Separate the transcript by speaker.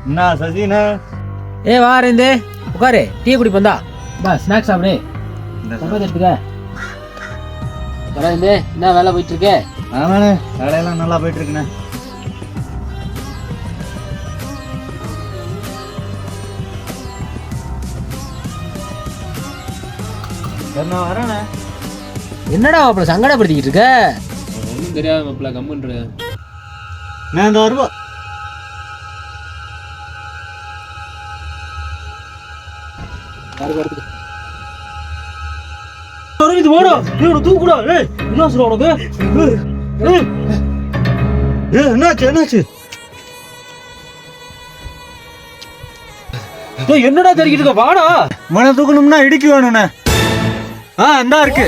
Speaker 1: என்ன சசினா?
Speaker 2: வா அரவிந்த், உட்காரு, டீ குடி பந்தா. பா ஸ்நாக்ஸ் சாப்பிடு. சப்பாத்தி எடுத்துக்க. அரவிந்த், என்ன வேலை போயிட்டு இருக்கு?
Speaker 1: ஆமாண்ணே, வேலையெல்லாம் நல்லா போயிட்டு இருக்குண்ணே. நான் வரேண்ணே.
Speaker 2: என்னடா மாப்பிள்ள சங்கடப்படுத்திக்கிட்டு இருக்க?
Speaker 3: ஒன்றும் தெரியாத மாப்பிள்ள கம்முன்ற.
Speaker 1: நான் இந்த வருவா.
Speaker 4: அரவிந்த் வாடா, தூக்குடா. என்ன சொல்ல உனக்கு?
Speaker 1: என்னாச்சு?
Speaker 4: என்னடா தெரிக்கிட்டு இருக்க? வாடா.
Speaker 1: மன தூக்கணும்னா இடுக்கி வேணும்ண்ணே. இந்தா இருக்கு.